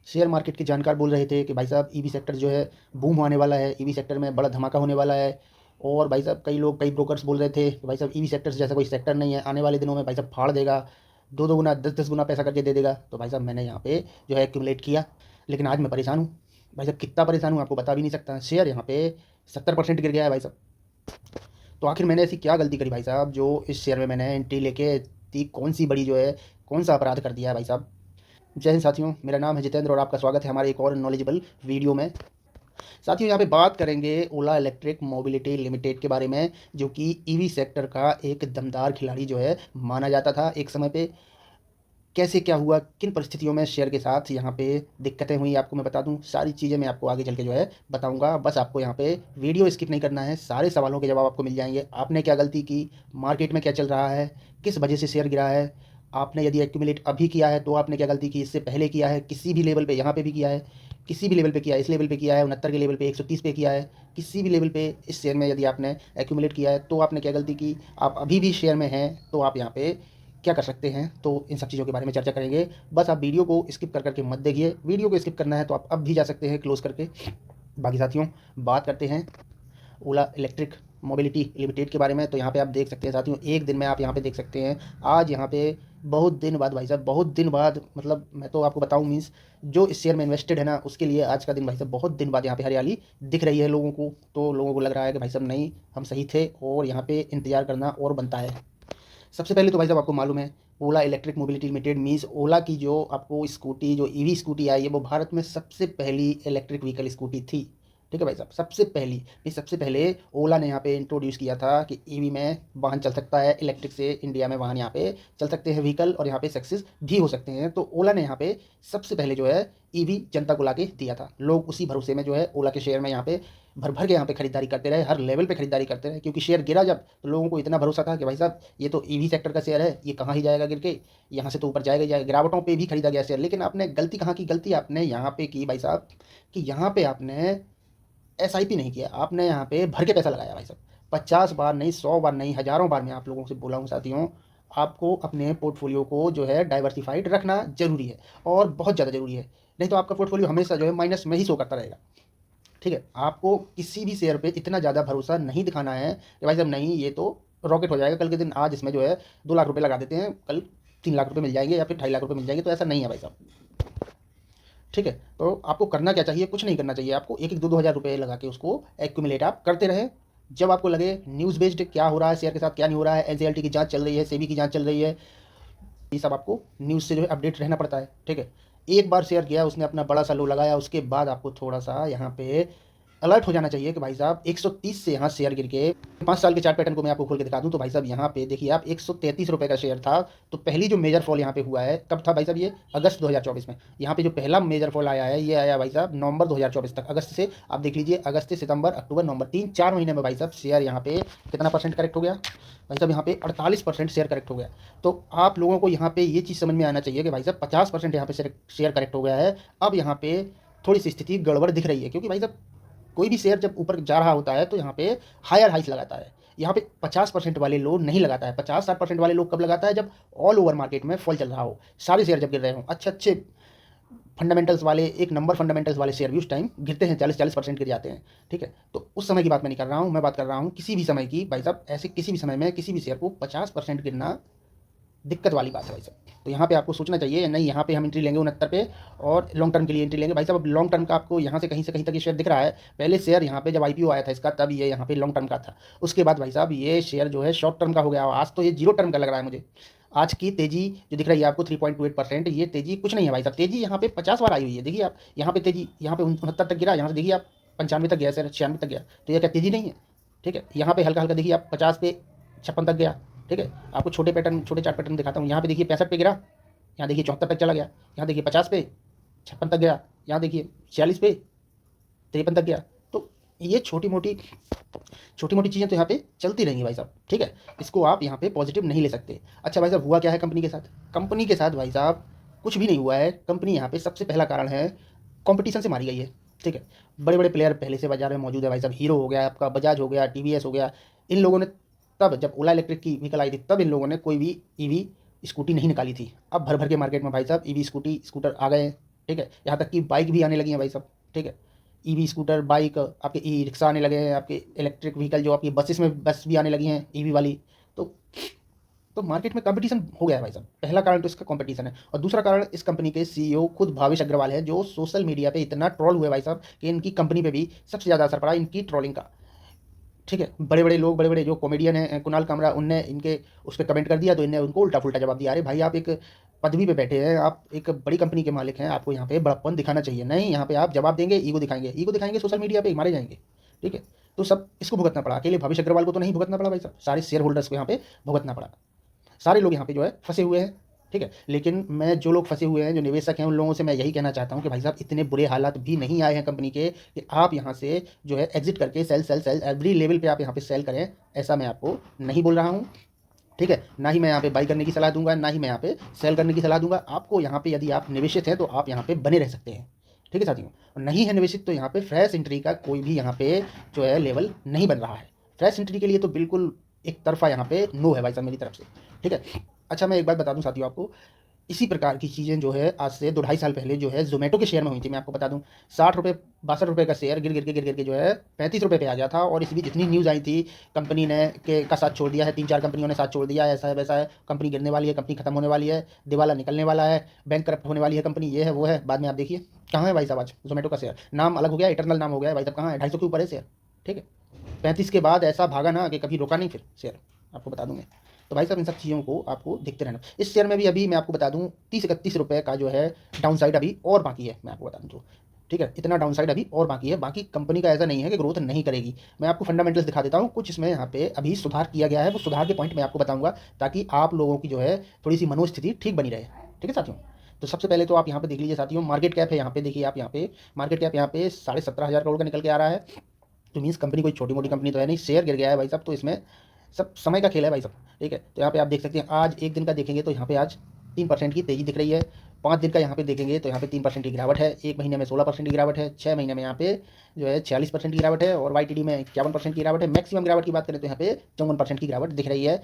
Share market के जानकार बोल रहे थे कि भाई साहब ईवी सेक्टर जो है बूम होने वाला है, ईवी सेक्टर में बड़ा धमाका होने वाला है। और भाई साहब कई लोग, कई ब्रोकर्स बोल रहे थे कि भाई साहब ईवी सेक्टर जैसा कोई सेक्टर नहीं है, आने वाले दिनों में भाई साहब फाड़ देगा, दो दो गुना, दस दस गुना पैसा करके दे देगा। तो भाई साहब मैंने यहाँ पे जो है एक्यूमुलेट किया, लेकिन आज मैं परेशान हूँ। भाई साहब कितना परेशान हूँ आपको बता भी नहीं सकता। शेयर यहाँ पे 70% गिर गया है भाई साहब। तो आखिर मैंने ऐसी क्या गलती करी भाई साहब जो इस शेयर में मैंने एंट्री लेके इतनी कौन सी बड़ी जो है, कौन सा अपराध कर दिया है भाई साहब। जय हिंद साथियों, मेरा नाम है जितेंद्र और आपका स्वागत है हमारे एक और नॉलेजेबल वीडियो में। साथियों यहाँ पे बात करेंगे ओला इलेक्ट्रिक मोबिलिटी लिमिटेड के बारे में, जो कि ईवी सेक्टर का एक दमदार खिलाड़ी जो है माना जाता था एक समय पे। कैसे क्या हुआ, किन परिस्थितियों में शेयर के साथ यहाँ पे दिक्कतें हुई, आपको मैं बता दूं। सारी चीज़ें मैं आपको आगे चल के जो है बताऊंगा। बस आपको यहाँ पे वीडियो स्किप नहीं करना है, सारे सवालों के जवाब आपको मिल जाएंगे। आपने क्या गलती की, मार्केट में क्या चल रहा है, किस वजह से शेयर गिरा है, आपने यदि एक्यूमुलेट अभी किया है तो आपने क्या गलती की, इससे पहले किया है, किसी भी लेवल पे यहाँ पे भी किया है, किसी भी लेवल पे किया है, इस लेवल पे किया है, 69 के लेवल पे, 130 पे किया है, किसी भी लेवल पे इस शेयर में यदि आपने एक्यूमुलेट किया है तो आपने क्या गलती की, आप अभी भी शेयर में हैं तो आप यहाँ पे क्या कर सकते हैं। तो इन सब चीज़ों के बारे में चर्चा करेंगे। बस आप वीडियो को स्किप कर करके मत देखिए, वीडियो को स्किप करना है तो आप अब भी जा सकते हैं क्लोज करके। बाकी साथियों बात करते हैं ओला इलेक्ट्रिक मोबिलिटी लिमिटेड के बारे में। तो यहाँ पे आप देख सकते हैं साथियों, एक दिन में आप यहाँ पे देख सकते हैं, आज यहाँ पे बहुत दिन बाद भाई साहब, बहुत दिन बाद, मतलब मैं तो आपको बताऊँ मीन्स जो इस शेयर में इन्वेस्टेड है ना उसके लिए आज का दिन भाई साहब बहुत दिन बाद यहाँ पे हरियाली दिख रही है लोगों को। तो लोगों को लग रहा है कि भाई साहब नहीं, हम सही थे और यहाँ पे इंतजार करना और बनता है। सबसे पहले तो भाई साहब आपको मालूम है ओला इलेक्ट्रिक मोबिलिटी लिमिटेड मीन्स ओला की जो आपको स्कूटी, जो ईवी स्कूटी आई है, वो भारत में सबसे पहली इलेक्ट्रिक व्हीकल स्कूटी थी। ठीक है भाई साहब, सबसे पहली भी, सबसे पहले ओला ने यहाँ पे इंट्रोड्यूस किया था कि ईवी में वाहन चल सकता है, इलेक्ट्रिक से इंडिया में वाहन यहाँ पे चल सकते हैं व्हीकल, और यहाँ पे सक्सेस भी हो सकते हैं। तो ओला ने यहाँ पे सबसे पहले जो है ईवी जनता को ला के दिया था। लोग उसी भरोसे में जो है ओला के शेयर में यहाँ पे भर भर के यहाँ पे खरीदारी करते रहे, हर लेवल पे खरीदारी करते रहे, क्योंकि शेयर गिरा जब तो लोगों को इतना भरोसा था कि भाई साहब ये तो ईवी सेक्टर का शेयर है, ये कहाँ ही जाएगा गिर के, यहाँ से तो ऊपर जाएगा ही जाएगा। गिरावटों पे भी खरीदा गया शेयर। लेकिन आपने गलती कहाँ की, गलती आपने यहाँ पे की भाई साहब कि यहाँ पे आपने एसआईपी नहीं किया, आपने यहाँ पे भर के पैसा लगाया भाई साहब। 50 बार नहीं, 100 बार नहीं, हज़ारों बार मैं आप लोगों से बोला हूँ साथियों, आपको अपने पोर्टफोलियो को जो है डाइवर्सिफाइड रखना जरूरी है, और बहुत ज़्यादा ज़रूरी है। नहीं तो आपका पोर्टफोलियो हमेशा जो है माइनस में ही शो करता रहेगा। ठीक है, आपको किसी भी शेयर पे इतना ज़्यादा भरोसा नहीं दिखाना है कि भाई साहब नहीं ये तो रॉकेट हो जाएगा कल के दिन, आज इसमें जो है 2 लाख रुपए लगा देते हैं, कल 3 लाख रुपए मिल जाएंगे या फिर 2.5 लाख रुपए मिल जाएंगे। तो ऐसा नहीं है भाई साहब। ठीक है, तो आपको करना क्या चाहिए, कुछ नहीं करना चाहिए आपको, एक एक दो दो हज़ार रुपये लगा के उसको एक्यूमुलेट आप करते रहें। जब आपको लगे न्यूज़ बेस्ड क्या हो रहा है शेयर के साथ, क्या नहीं हो रहा है, एनसीएलटी की जांच चल रही है, सेबी की जांच चल रही है, ये सब आपको न्यूज़ से जो है अपडेट रहना पड़ता है। ठीक है, एक बार शेयर किया उसने अपना बड़ा सा लो लगाया, उसके बाद आपको थोड़ा सा यहाँ पे अलर्ट हो जाना चाहिए कि भाई साहब 130 से यहाँ शेयर गिर के 5 साल के चार्ट पैटर्न को मैं आपको खोल के दिखा दूं तो भाई साहब यहाँ पे देखिए आप, 133 रुपये का शेयर था। तो पहली जो मेजर फॉल यहाँ पे हुआ है कब था भाई साहब, ये अगस्त 2024 में। यहाँ पे जो पहला मेजर फॉल आया है ये आया भाई साहब नवंबर 2024 तक। अगस्त से आप देख लीजिए, अगस्त से सितंबर, अक्टूबर, नवंबर, 3-4 महीने में भाई साहब शेयर यहाँ पे कितना परसेंट करेक्ट हो गया भाई साहब, यहाँ पे 48% शेयर करेक्ट हो गया। तो आप लोगों को यहाँ पे ये चीज़ समझ में आना चाहिए कि भाई साहब 50% यहाँ पे शेयर करेक्ट हो गया है। अब यहाँ पे थोड़ी सी स्थिति गड़बड़ दिख रही है, क्योंकि भाई साहब कोई भी शेयर जब ऊपर जा रहा होता है तो यहाँ पे हायर हाइस लगाता है। यहाँ पे 50% वाले लोग नहीं लगाता है। 50-60% वाले लोग कब लगाता है, जब ऑल ओवर मार्केट में फॉल चल रहा हो, सारे शेयर जब गिर रहे हो, अच्छे अच्छे फंडामेंटल्स वाले, एक नंबर फंडामेंटल्स वाले शेयर भी उस टाइम गिरते हैं, 40-40% गिर जाते हैं। ठीक है, तो उस समय की बात मैं नहीं कर रहा हूँ, मैं बात कर रहा हूँ किसी भी समय की भाई साहब। ऐसे किसी भी समय में किसी भी शेयर को 50% गिरना दिक्कत वाली बात है भाई साहब। तो यहाँ पे आपको सोचना चाहिए नहीं, यहाँ पे हम एंट्री लेंगे 69 पे और लॉन्ग टर्म के लिए एंट्री लेंगे भाई साहब। अब लॉन्ग टर्म का आपको यहाँ से कहीं तक ये शेयर दिख रहा है। पहले शेयर यहाँ पे जब आईपीओ आया था इसका, तब ये यहाँ पे लॉन्ग टर्म का था। उसके बाद भाई साहब ये शेयर जो है शॉर्ट टर्म का हो गया, आज तो ये जीरो टर्म का लग रहा है मुझे। आज की तेजी जो दिख रही है आपको 3.28%, ये तेजी कुछ नहीं है भाई साहब। तेजी यहाँ पे 50 बार आई हुई है, देखिए आप यहाँ पे तेजी, यहाँ पे 69 तक गिरा, यहाँ से देखिए आप 95 तक गया, शेयर 96 तक गया। तो ये क्या तेजी नहीं है? ठीक है, यहाँ पे हल्का हल्का देखिए आप 50 पे 56 तक गया। ठीक है, आपको छोटे पैटर्न, छोटे चार्ट पैटर्न दिखाता हूँ। यहाँ पे देखिए 65 पे गिरा, यहाँ देखिए 74 तक चला गया, यहाँ देखिए 50 पे 56 तक गया, यहाँ देखिए 46 पे 53 तक गया। तो ये छोटी मोटी चीज़ें तो यहाँ पे चलती रहेंगी भाई साहब। ठीक है, इसको आप यहाँ पे पॉजिटिव नहीं ले सकते। अच्छा भाई साहब, हुआ क्या है कंपनी के साथ? कंपनी के साथ भाई साहब कुछ भी नहीं हुआ है। कंपनी यहाँ पे सबसे पहला कारण है कंपटीशन से मारी गई है। ठीक है, बड़े बड़े प्लेयर पहले से बाजार में मौजूद है भाई साहब। हीरो हो गया आपका, बजाज हो गया, टीवीएस हो गया। इन लोगों ने तब जब ओला इलेक्ट्रिक की व्हीकल आई थी तब इन लोगों ने कोई भी ईवी स्कूटी नहीं निकाली थी। अब भर भर के मार्केट में भाई साहब ईवी स्कूटर आ गए हैं। ठीक है, यहाँ तक कि बाइक भी आने लगी हैं भाई साहब, ठीक है, ईवी स्कूटर, बाइक, आपके ई रिक्शा आने लगे हैं, आपके इलेक्ट्रिक व्हीकल जो आपकी बसेस में बस भी आने लगी हैं ईवी वाली। तो तो मार्केट में कंपटीशन हो गया है भाई साहब। पहला कारण तो इसका कंपटीशन है, और दूसरा कारण इस कंपनी के सीईओ खुद भावेश अग्रवाल है, जो सोशल मीडिया पे इतना ट्रोल हुए भाई साहब कि इनकी कंपनी पे भी सबसे ज़्यादा असर पड़ा इनकी ट्रोलिंग का। ठीक है, बड़े बड़े लोग, बड़े बड़े जो कॉमेडियन हैं, कुणाल कामरा, उनने इनके उस पर कमेंट कर दिया, तो इनने उनको उल्टा फुल्टा जवाब दिया। अरे भाई, आप एक पदवी पे बैठे हैं, आप एक बड़ी कंपनी के मालिक हैं, आपको यहाँ पे बड़प्पन दिखाना चाहिए। नहीं, यहाँ पे आप जवाब देंगे, ईगो दिखाएंगे सोशल मीडिया पे, मारे जाएंगे। ठीक है, तो सब इसको भुगतना पड़ा, अकेले भविष्य अग्रवाल को तो नहीं भुगतना पड़ा भाई साहब, सारे शेयर होल्डर्स को यहाँ पे भुगतना पड़ा। सारे लोग यहाँ पे जो है फंसे हुए हैं। ठीक है, लेकिन मैं जो लोग फंसे हुए हैं, जो निवेशक हैं, उन लोगों से मैं यही कहना चाहता हूँ कि भाई साहब, इतने बुरे हालात भी नहीं आए हैं कंपनी के कि आप यहाँ से जो है एग्जिट करके cell cell cell every level पे आप यहाँ पे सेल करें। ऐसा मैं आपको नहीं बोल रहा हूँ। ठीक है, ना ही मैं यहाँ पे बाई करने की सलाह दूंगा, ना ही मैं यहाँ पे सेल करने की सलाह दूंगा। आपको यहाँ पे यदि आप निवेशित हैं तो आप यहाँ पे बने रह सकते हैं। ठीक है साथियों, और नहीं है निवेशित तो यहाँ पे फ्रेश एंट्री का कोई भी यहाँ पे जो है लेवल नहीं बन रहा है। फ्रेश एंट्री के लिए तो बिल्कुल एक तरफा यहाँ पे नो है भाई साहब मेरी तरफ से। ठीक है, अच्छा मैं एक बात बता दूं साथियों आपको, इसी प्रकार की चीज़ें जो है आज से 2-2.5 साल पहले जो है ज़ोमैटो के शेयर में हुई थी। मैं आपको बता दूं, 60 रुपये 62 रुपये का शेयर गिर गिर के जो है 35 रुपये पे आ गया था। और इस बीच जितनी न्यूज़ आई थी, कंपनी ने के का साथ छोड़ दिया है, 3-4 कंपनियों ने साथ छोड़ दिया है, ऐसा है वैसा है, कंपनी गिरने वाली है, कंपनी खत्म होने वाली है, दिवाला निकलने वाला है, बैंक करप्ट होने वाली है कंपनी, ये है वो है। बाद में आप देखिए कहाँ है भाई साहब आज ज़ोमैटो का शेयर, नाम अलग हो गया, इटरनल नाम हो गया है भाई साहब, कहाँ है, 250 के ऊपर है शेयर। ठीक है, 35 के बाद ऐसा भागा ना कि कभी रोका नहीं फिर शेयर, आपको बता दूंगा। तो भाई साहब, इन सब चीज़ों को आपको देखते रहना। इस शेयर में भी अभी मैं आपको बता दूं 30-31 रुपये का जो है डाउन साइड अभी और बाकी है, मैं आपको बता दूं तो। ठीक है, इतना डाउन साइड अभी और बाकी है। बाकी कंपनी का ऐसा नहीं है कि ग्रोथ नहीं करेगी। मैं आपको फंडामेंटल्स दिखा देता हूँ कुछ, इसमें यहाँ पे अभी सुधार किया गया है, वो सुधार के पॉइंट मैं आपको बताऊंगा, ताकि आप लोगों की जो है थोड़ी सी मनोस्थिति ठीक बनी रहे। ठीक है साथियों, तो सबसे पहले तो आप यहाँ पे देख लीजिए साथियों, मार्केट कैप है यहाँ पे, देखिए आप यहाँ पे मार्केट कैप यहाँ पे 17,500 करोड़ का निकल के आ रहा है। तो मीन्स कंपनी कोई छोटी मोटी कंपनी तो है नहीं, शेयर गिर गया है भाई साहब, तो इसमें सब समय का खेल है भाई साहब। ठीक है, तो यहाँ पे आप देख सकते हैं, आज एक दिन का देखेंगे तो यहाँ पे आज 3% की तेज़ी दिख रही है। 5 दिन का यहाँ पे देखेंगे तो यहाँ पे 3% की गिरावट है। 1 महीने में 16% की गिरावट है। 6 महीने में यहाँ पे जो है 46% की गिरावट है। और YTD में 51% की गिरावट है। मैक्सिमम गिरावट की बात करें तो यहाँ पे 54% की गिरावट दिख रही है।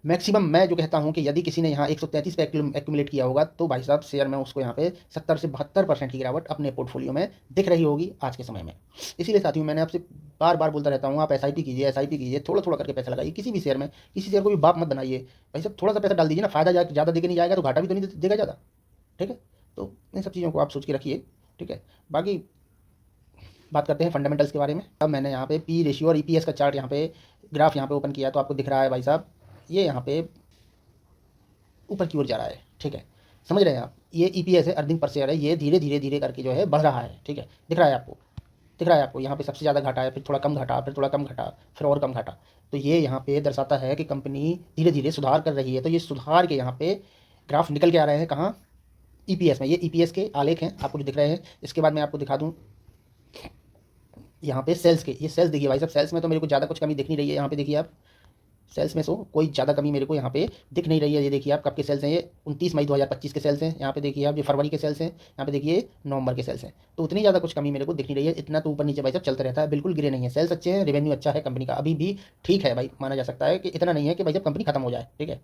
मैक्सिमम मैं जो कहता हूँ कि यदि किसी ने यहाँ 133 पे एक्यूमुलेट किया होगा तो भाई साहब शेयर में उसको यहाँ पे 70 से 72% की गिरावट अपने पोर्टफोलियो में दिख रही होगी आज के समय में। इसीलिए साथियों, मैंने आपसे बार बार बोलता रहता हूँ, आप SIP कीजिए, SIP कीजिए, थोड़ा थोड़ा करके पैसा लगाइए किसी भी शेयर में। किसी शेयर को भी बाप मत बनाइए भाई साहब, थोड़ा सा पैसा डाल दीजिए ना, फायदा ज़्यादा देके नहीं जाएगा तो घाटा भी तो नहीं देगा ज़्यादा। ठीक है, तो इन सब चीज़ों को आप सोच के रखिए। ठीक है, बाकी बात करते हैं फंडामेंटल्स के बारे में। अब मैंने यहाँ पे P रेशियो और EPS का चार्ट यहाँ पे ग्राफ यहाँ पे ओपन किया, तो आपको दिख रहा है भाई साहब, ये यहाँ पे ऊपर की ओर जा रहा है। ठीक है, समझ रहे हैं आप, ये EPS है, अर्निंग पर शेयर है, ये धीरे धीरे धीरे करके जो है बढ़ रहा है। ठीक है, दिख रहा है आपको, दिख रहा है आपको, यहाँ पे सबसे ज़्यादा घाटा है, फिर थोड़ा कम घाटा, फिर थोड़ा कम घाटा, फिर और कम घाटा। तो ये यहाँ पे दर्शाता है कि कंपनी धीरे धीरे सुधार कर रही है। तो ये सुधार के यहाँ पे ग्राफ निकल के आ रहे हैं कहाँ, EPS में। ये EPS के आलेख हैं आपको जो दिख रहे हैं। इसके बाद मैं आपको दिखा दूँ यहाँ पे सेल्स के, ये सेल्स देखिए भाई साहब, सेल्स में तो मेरे को ज़्यादा कुछ कमी दिख नहीं रही है। यहाँ पे देखिए आप, सेल्स में सो कोई ज़्यादा कमी मेरे को यहाँ पे दिख नहीं रही है। ये देखिए आप, कब के सेल्स हैं, ये 29 मई 2025 के सेल्स हैं। यहाँ पे देखिए आप, ये फरवरी के सेल्स हैं। यहाँ पे देखिए नवंबर के सेल्स हैं। तो उतनी ज़्यादा कुछ कमी मेरे को दिख नहीं रही है। इतना तो ऊपर नीचे भाई साहब चलता रहता है, बिल्कुल गिरे नहीं है। सेल्स अच्छे हैं, रेवेन्यू अच्छा है कंपनी का, अभी भी ठीक है भाई, माना जा सकता है कि इतना नहीं है कि भाई साहब कंपनी खत्म हो जाए। ठीक है,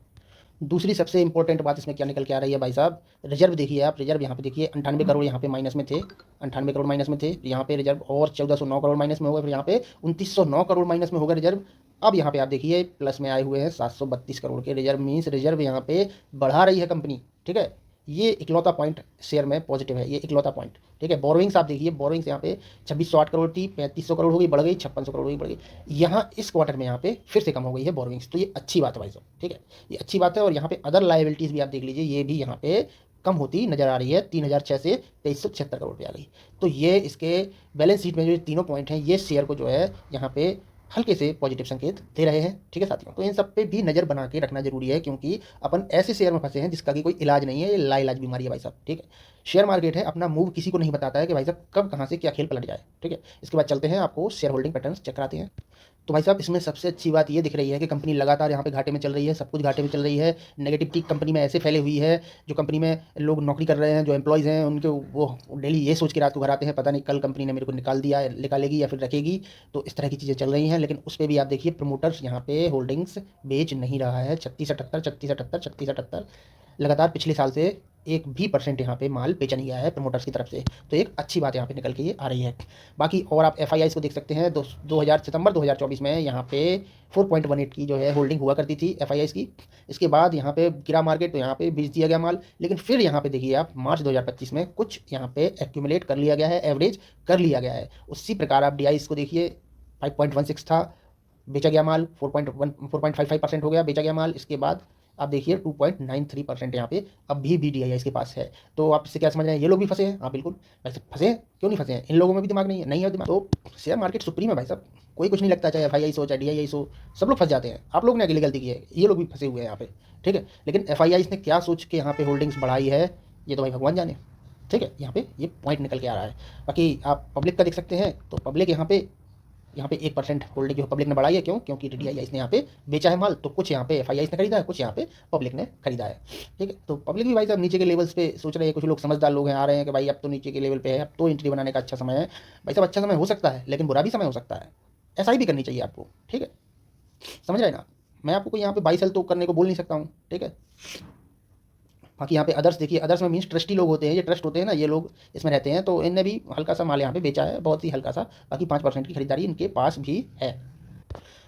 दूसरी सबसे इंपॉर्टेंट बात इसमें क्या निकल के आ रही है भाई साहब, रिजर्व देखिए आप, रिजर्व यहाँ पे देखिए 98 करोड़ यहाँ पे माइनस में थे, 98 करोड़ माइनस में थे। यहाँ पे रिजर्व और 1409 करोड़ माइनस में हो गए, फिर यहाँ पे 2909 करोड़ माइनस में हो गए रिजर्व। अब यहाँ पे आप देखिए प्लस में आए हुए हैं 732 करोड़ के रिजर्व। मीन्स रिजर्व यहाँ पे बढ़ा रही है कंपनी। ठीक है, ये इकलौता पॉइंट शेयर में पॉजिटिव है, ये इकलौता पॉइंट। ठीक है, बोरोइंग्स आप देखिए, बोरोइंग्स यहाँ पे 2608 करोड़ थी, 3500 करोड़ हो गई, बढ़ गई 5600 करोड़ हो गई, बढ़ गई। यहाँ इस क्वार्टर में यहाँ पे फिर से कम हो गई है बोरोइंग्स, तो ये अच्छी बात है भाई साहब। ठीक है, ये अच्छी बात है। और यहाँ पे अदर लाइबिलिटीज़ भी आप देख लीजिए, ये भी यहाँ पे कम होती नजर आ रही है, 3006 से 2376 करोड़ पे आ गई। तो ये इसके बैलेंस शीट में जो तीनों पॉइंट हैं, ये शेयर को जो है यहाँ पे हल्के से पॉजिटिव संकेत दे रहे हैं। ठीक है साथियों, तो इन सब पे भी नज़र बना के रखना जरूरी है, क्योंकि अपन ऐसे शेयर में फंसे हैं जिसका कि कोई इलाज नहीं है, ये लाइलाज बीमारी है भाई साहब। ठीक है, शेयर मार्केट है, अपना मूव किसी को नहीं बताता है कि भाई साहब कब कहाँ से क्या खेल पलट जाए। ठीक है, इसके बाद चलते हैं, आपको शेयर होल्डिंग पैटर्न्स चेक कराते हैं। तो भाई साहब, इसमें सबसे अच्छी बात ये दिख रही है कि कंपनी लगातार यहाँ पे घाटे में चल रही है, सब कुछ घाटे में चल रही है। नेगेटिविटी कंपनी में ऐसे फैले हुई है, जो कंपनी में लोग नौकरी कर रहे हैं, जो एम्प्लॉयज़ हैं, उनके वो डेली ये सोच के रात को घर आते हैं, पता नहीं कल कंपनी ने मेरे को निकाल दिया, निकालेगी या फिर रखेगी। तो इस तरह की चीज़ें चल रही हैं। लेकिन उस पर भी आप देखिए, प्रमोटर्स यहाँ पे होल्डिंग्स बेच नहीं रहा है। 3678 लगातार पिछले साल से एक भी परसेंट यहाँ पे माल बेचा नहीं गया है प्रमोटर्स की तरफ से। तो एक अच्छी बात यहाँ पे निकल के ये आ रही है। बाकी और आप एफआईआईस को देख सकते हैं। 2024 में यहाँ पे 4.18 की जो है होल्डिंग हुआ करती थी एफआईआईस की। इसके बाद यहाँ पे गिरा मार्केट, तो यहाँ पे बेच दिया गया माल। लेकिन फिर यहाँ पे देखिए आप मार्च 2025 में कुछ यहाँ पे एक्यूमुलेट कर लिया गया है, एवरेज कर लिया गया है। उसी प्रकार आप डीआईस को देखिए, 5.16 था, बेचा गया माल, 4.55% हो गया बेचा गया माल। इसके बाद आप देखिए 2.93% यहाँ पे अभी भी डी आई इसके पास है। तो आप इससे क्या समझ रहे हैं, ये लोग भी फंसे हैं? हाँ बिल्कुल। भाई साहब फंसे हैं, क्यों नहीं फंसे हैं? इन लोगों में भी दिमाग नहीं है, नहीं है दिमाग। तो शेयर मार्केट सुप्रीम है भाई साहब, कोई कुछ नहीं लगता, चाहे एफ आई आई हो चाहे डी आई हो, सब लोग फंस जाते हैं। आप लोग ने अकेली गलती की है, ये लोग भी फंसे हुए हैं यहाँ पे, ठीक है। लेकिन एफ आई आई ने क्या सोच के यहाँ पे होल्डिंग्स बढ़ाई है, ये तो भाई भगवान जाने, ठीक है। यहाँ पे ये पॉइंट निकल के आ रहा है। बाकी आप पब्लिक का देख सकते हैं, तो पब्लिक यहाँ पे 1% होल्डिंग जो पब्लिक ने बढ़ाई है। क्यों? क्योंकि डी आई ने यहाँ पे बेचा है माल, तो कुछ यहाँ पे एफ आई ने खरीदा है, कुछ यहाँ पे पब्लिक ने खरीदा है, ठीक है। तो पब्लिक भी भाई साहब नीचे के लेवल्स पे सोच रहे हैं। कुछ लोग समझदार लोग हैं, आ रहे हैं कि भाई अब तो नीचे के लेवल पे है, अब तो एंट्री बनाने का अच्छा समय है। भाई साहब अच्छा समय हो सकता है, लेकिन बुरा भी समय हो सकता है। ऐसा ही भी करनी चाहिए आपको, ठीक है, समझ रहे हैं ना। मैं आपको कोई यहाँ पे बाई सेल तो करने को बोल नहीं सकता हूँ, ठीक है। बाकी यहाँ पे अदर्स देखिए, अदर्स में मीन्स ट्रस्टी लोग होते हैं, ये ट्रस्ट होते हैं ना, ये लोग इसमें रहते हैं। तो इनने भी हल्का सा माल यहाँ पे बेचा है, बहुत ही हल्का सा। बाकी 5% की खरीदारी इनके पास भी है।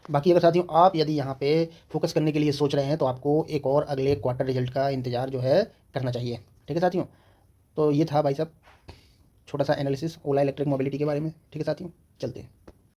बाकी अगर साथियों आप यदि यहाँ पे फोकस करने के लिए सोच रहे हैं, तो आपको एक और अगले क्वार्टर रिजल्ट का इंतजार जो है करना चाहिए, ठीक है साथियों। तो ये था भाई साहब छोटा सा एनालिसिस ओला इलेक्ट्रिक मोबिलिटी के बारे में, ठीक है साथियों, चलते हैं।